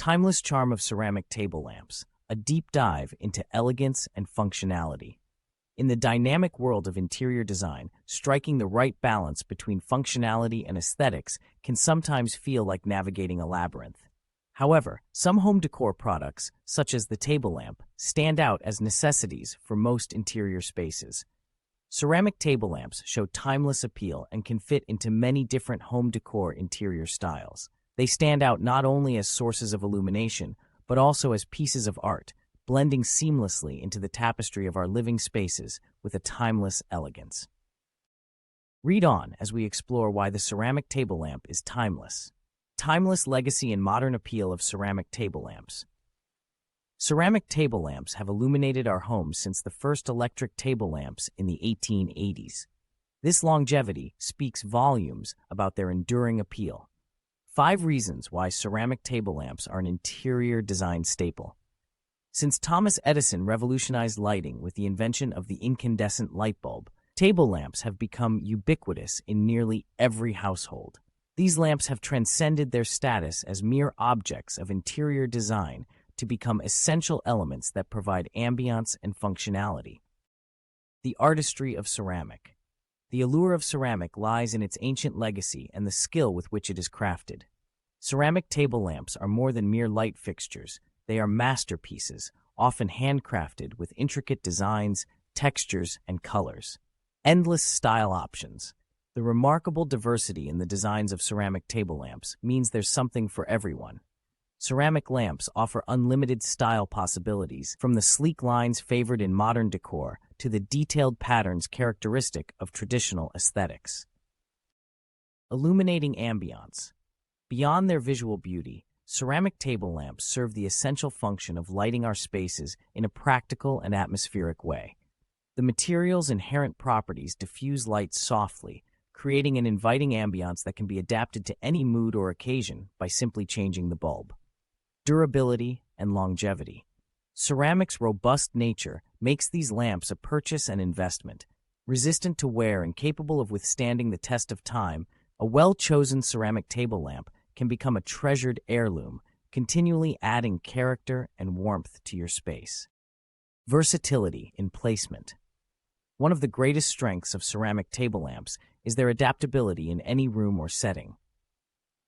Timeless charm of ceramic table lamps, a deep dive into elegance and functionality. In the dynamic world of interior design, striking the right balance between functionality and aesthetics can sometimes feel like navigating a labyrinth. However, some home decor products, such as the table lamp, stand out as necessities for most interior spaces. Ceramic table lamps show timeless appeal and can fit into many different home decor interior styles. They stand out not only as sources of illumination, but also as pieces of art, blending seamlessly into the tapestry of our living spaces with a timeless elegance. Read on as we explore why the ceramic table lamp is timeless. Timeless legacy and modern appeal of ceramic table lamps. Ceramic table lamps have illuminated our homes since the first electric table lamps in the 1880s. This longevity speaks volumes about their enduring appeal. 5 reasons why ceramic table lamps are an interior design staple. Since Thomas Edison revolutionized lighting with the invention of the incandescent light bulb, table lamps have become ubiquitous in nearly every household. These lamps have transcended their status as mere objects of interior design to become essential elements that provide ambiance and functionality. The artistry of ceramic. The allure of ceramic lies in its ancient legacy and the skill with which it is crafted. Ceramic table lamps are more than mere light fixtures. They are masterpieces, often handcrafted with intricate designs, textures, and colors. Endless style options. The remarkable diversity in the designs of ceramic table lamps means there's something for everyone. Ceramic lamps offer unlimited style possibilities, from the sleek lines favored in modern decor to the detailed patterns characteristic of traditional aesthetics. Illuminating ambiance. Beyond their visual beauty, ceramic table lamps serve the essential function of lighting our spaces in a practical and atmospheric way. The material's inherent properties diffuse light softly, creating an inviting ambiance that can be adapted to any mood or occasion by simply changing the bulb. Durability and longevity. Ceramic's robust nature makes these lamps a purchase and investment. Resistant to wear and capable of withstanding the test of time, a well-chosen ceramic table lamp can become a treasured heirloom, continually adding character and warmth to your space. Versatility in placement. One of the greatest strengths of ceramic table lamps is their adaptability in any room or setting.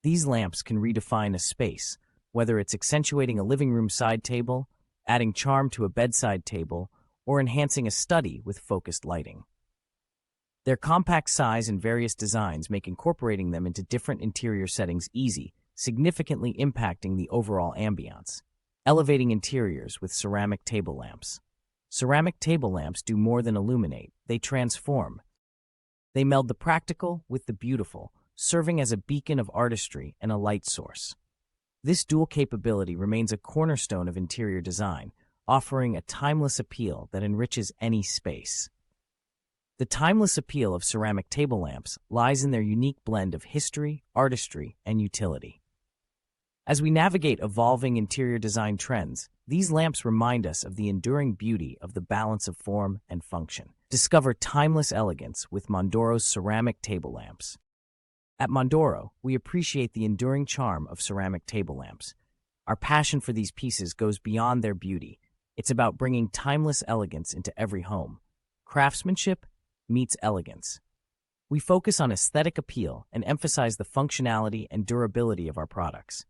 These lamps can redefine a space, whether it's accentuating a living room side table, adding charm to a bedside table, or enhancing a study with focused lighting. Their compact size and various designs make incorporating them into different interior settings easy, significantly impacting the overall ambiance. Elevating interiors with ceramic table lamps. Ceramic table lamps do more than illuminate, they transform. They meld the practical with the beautiful, serving as a beacon of artistry and a light source. This dual capability remains a cornerstone of interior design, offering a timeless appeal that enriches any space. The timeless appeal of ceramic table lamps lies in their unique blend of history, artistry, and utility. As we navigate evolving interior design trends, these lamps remind us of the enduring beauty of the balance of form and function. Discover timeless elegance with Mondoro's ceramic table lamps. At Mondoro, we appreciate the enduring charm of ceramic table lamps. Our passion for these pieces goes beyond their beauty. It's about bringing timeless elegance into every home. Craftsmanship meets elegance. We focus on aesthetic appeal and emphasize the functionality and durability of our products.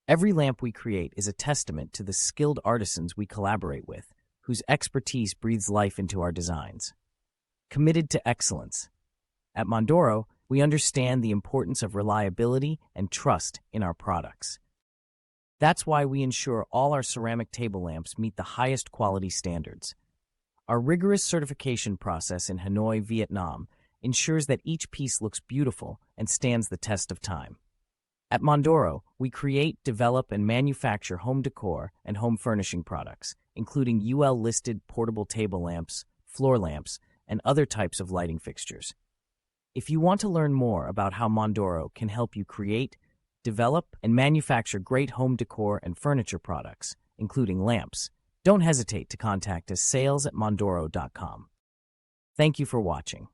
Every lamp we create is a testament to the skilled artisans we collaborate with, whose expertise breathes life into our designs. Committed to excellence. At Mondoro, we understand the importance of reliability and trust in our products. That's why we ensure all our ceramic table lamps meet the highest quality standards. Our rigorous certification process in Hanoi, Vietnam, ensures that each piece looks beautiful and stands the test of time. At Mondoro, we create, develop, and manufacture home decor and home furnishing products, including UL-listed portable table lamps, floor lamps, and other types of lighting fixtures. If you want to learn more about how Mondoro can help you create, develop, and manufacture great home decor and furniture products, including lamps, don't hesitate to contact us sales@mondoro.com. Thank you for watching.